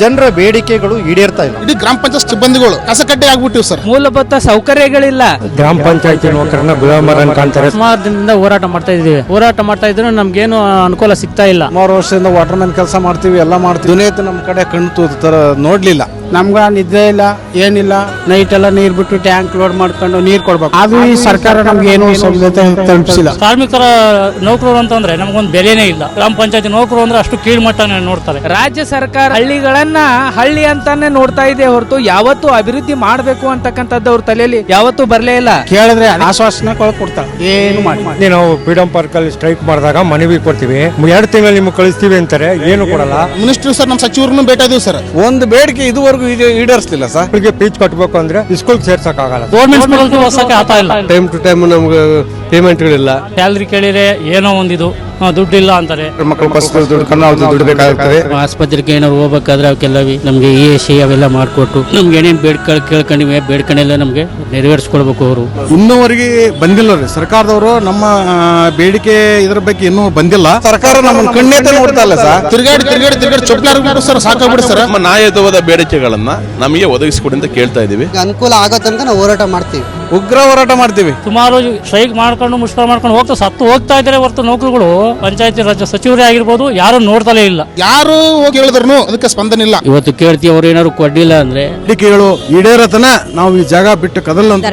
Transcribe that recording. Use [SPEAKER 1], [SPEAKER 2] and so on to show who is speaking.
[SPEAKER 1] ಜನರ ಬೇಡಿಕೆಗಳು ಈಡೇರ್ತಾ ಇಲ್ಲ.
[SPEAKER 2] ಇಡೀ ಗ್ರಾಮ ಪಂಚಾಯತ್ ಸಿಬ್ಬಂದಿಗಳು ಕಸಕಟ್ಟೆ ಆಗ್ಬಿಟ್ಟಿವಿ ಸರ್.
[SPEAKER 3] ಮೂಲಭೂತ ಸೌಕರ್ಯಗಳಿಲ್ಲ.
[SPEAKER 4] ಗ್ರಾಮ ಪಂಚಾಯತ್ ನೌಕರನ್ನ ಗುಲಾಮರನ್ನು ಕಾಣ್ತಾರೆ.
[SPEAKER 3] ಸುಮಾರು ದಿನದಿಂದ ಹೋರಾಟ ಮಾಡ್ತಾ ಇದ್ರು ನಮ್ಗೇನು ಅನುಕೂಲ ಸಿಗ್ತಾ ಇಲ್ಲ.
[SPEAKER 1] ಸುಮಾರು ವರ್ಷದಿಂದ ವಾಟರ್ ಮ್ಯಾನ್ ಕೆಲಸ ಮಾಡ್ತೀವಿ, ಎಲ್ಲ ಮಾಡ್ತೀವಿ. ದುನಿಯತ್ ನಮ್ಮ ಕಡೆ ಕಣ್ಣು ತರ ನೋಡ್ಲಿಲ್ಲ.
[SPEAKER 5] ನಮ್ಗ ನಿದ್ದೆ ಇಲ್ಲ, ಏನಿಲ್ಲ. ನೈಟ್ ಎಲ್ಲ ನೀರ್ ಬಿಟ್ಟು ಟ್ಯಾಂಕ್ ಲೋಡ್ ಮಾಡ್ಕೊಂಡು ನೀರ್ ಕೊಡ್ಬೇಕು. ಅದು ಈ ಸರ್ಕಾರ ನಮ್ಗೆ ಏನು ಸೌಲಭ್ಯ ತಲುಪಿಸಿಲ್ಲ.
[SPEAKER 6] ಕಾರ್ಮಿಕರ ನೌಕರರು ಅಂತಂದ್ರೆ ನಮಗೊಂದು ಬೆಲೆನೇ ಇಲ್ಲ. ಗ್ರಾಮ ಪಂಚಾಯತ್ ನೌಕರು ಅಂದ್ರೆ ಅಷ್ಟು ಕೀಳ್ಮಟ್ಟನೆ ನೋಡ್ತಾರೆ.
[SPEAKER 3] ರಾಜ್ಯ ಸರ್ಕಾರ ಹಳ್ಳಿಗಳನ್ನ ಹಳ್ಳಿ ಅಂತಾನೆ ನೋಡ್ತಾ ಇದೆ ಹೊರತು ಯಾವತ್ತು ಅಭಿವೃದ್ಧಿ ಮಾಡಬೇಕು ಅಂತಕ್ಕಂಥದ್ದು ಅವ್ರ ತಲೆಯಲ್ಲಿ ಯಾವತ್ತೂ ಬರ್ಲೇ ಇಲ್ಲ.
[SPEAKER 5] ಕೇಳಿದ್ರೆ ಆಶ್ವಾಸನೆ ಕೊಡ್ತಾರೆ, ಏನು ಮಾಡಿ.
[SPEAKER 4] ನಾವು ಫ್ರೀಡಂ ಪಾರ್ಕ್ ಅಲ್ಲಿ ಸ್ಟ್ರೈಕ್ ಮಾಡಿದಾಗ ಮನವಿ ಕೊಡ್ತೀವಿ, 2 ತಿಂಗಳು ನಿಮ್ಗೆ ಕಳಿಸ್ತೀವಿ ಅಂತಾರೆ, ಏನು ಕೊಡಲ್ಲ.
[SPEAKER 2] ಮಿನಿಸ್ಟರ್ ಸರ್, ನಮ್ಮ ಸಚಿವರನ್ನು ಭೇಟಿ ಆದಿವಿ ಸರ್.
[SPEAKER 1] ಒಂದು ಬೇಡಿಕೆ ಇದುವರೆಗೂ ಈಡೇರಿಸಲಿಲ್ಲ ಸರ್.
[SPEAKER 4] ಫೀಸ್ ಕಟ್ಟಬೇಕು ಅಂದ್ರೆ ಸ್ಕೂಲ್ ಸೇರ್ಸಕ್ ಆಗಲ್ಲ.
[SPEAKER 6] ಗೌರ್ಮೆಂಟ್ ಸ್ಕೂಲ್ ಹೊಸಕ್ಕೆ ಆಗ್ತಾ ಇಲ್ಲ.
[SPEAKER 4] ಟೈಮ್ ಟು ಟೈಮ್ ನಮ್ಗೆ ಪೇಮೆಂಟ್ಗಳಿಲ್ಲ.
[SPEAKER 6] ಸ್ಯಾಲ್ರಿ ಕೇಳಿದ್ರೆ ಏನೋ ಒಂದಿದು ದುಡ್ಡಿಲ್ಲ ಅಂತಾರೆ.
[SPEAKER 1] ಮಕ್ಕಳು ಬಸ್ ದುಡ್ಡು ಬೇಕಾಗುತ್ತದೆ.
[SPEAKER 7] ಆಸ್ಪತ್ರೆಗೆ ಏನಾದ್ರು ಹೋಗ್ಬೇಕಾದ್ರೆ ಅವಕ್ಕೆಲ್ಲ ನಮ್ಗೆ ESC ಅವೆಲ್ಲ ಮಾಡಿಕೊಟ್ಟು ನಮ್ಗೆ ಏನೇನು ಕೇಳ್ಕೊಂಡಿವೆ ಬೇಡ್ಕಣೆಲ್ಲ ನಮ್ಗೆ ನೆರವೇರಿಸ್ಕೊಡ್ಬೇಕು. ಅವರು
[SPEAKER 1] ಇನ್ನೂವರೆಗೆ ಬಂದಿಲ್ಲ ರೀ ಸರ್ಕಾರದವರು. ನಮ್ಮ ಬೇಡಿಕೆ ಇದ್ರ ಬಗ್ಗೆ ಇನ್ನೂ ಬಂದಿಲ್ಲ. ಸರ್ಕಾರ ನಮ್ಮನ್ನು ಕಣ್ಣೆತ್ತ ನೋಡ್ತಾ ಇಲ್ಲ ಸರ್.
[SPEAKER 2] ತಿರುಗಾಡಿ ಚೊಪ್ಲಾರ ಸರ್, ಸಾಕಾಗ್ಬಿಡಿ ಸರ್.
[SPEAKER 8] ನಮ್ಮ ನ್ಯಾಯಯುತವಾದ ಬೇಡಿಕೆಗಳನ್ನ ನಮಗೆ ಒದಗಿಸಿಕೊಡಿ ಅಂತ ಕೇಳ್ತಾ ಇದೀವಿ.
[SPEAKER 9] ಅನುಕೂಲ ಆಗೋ ತನಕ ನಾವು ಹೋರಾಟ ಮಾಡ್ತೀವಿ,
[SPEAKER 1] ಉಗ್ರ ಹೋರಾಟ ಮಾಡ್ತೀವಿ.
[SPEAKER 6] ಸುಮಾರು ಸ್ಟ್ರೈಕ್ ಮಾಡ್ಕೊಂಡು ಮುಷ್ಕರ ಮಾಡ್ಕೊಂಡು ಹೋಗ್ತಾ ಇದ್ದಾರೆ ಹೊರತು ನೌಕರುಗಳು ಪಂಚಾಯತಿ ರಾಜ್ಯ ಸಚಿವರೇ ಆಗಿರ್ಬೋದು ಯಾರು ನೋಡ್ತಲೇ ಇಲ್ಲ.
[SPEAKER 2] ಯಾರು ಹೋಗಿ ಹೇಳಿದ್ರು ಅದಕ್ಕೆ ಸ್ಪಂದನೆ ಇಲ್ಲ.
[SPEAKER 7] ಇವತ್ತು ಕೇಳ್ತೀವಿ, ಅವ್ರು ಏನಾದ್ರು ಕೊಡ್ಲಿಲ್ಲ ಅಂದ್ರೆ
[SPEAKER 1] ಬೇಡಿಕೆಗಳು ಈಡೇರತನ ನಾವು ಈ ಜಾಗ ಬಿಟ್ಟು ಕದಲ್ಲ ಅಂತ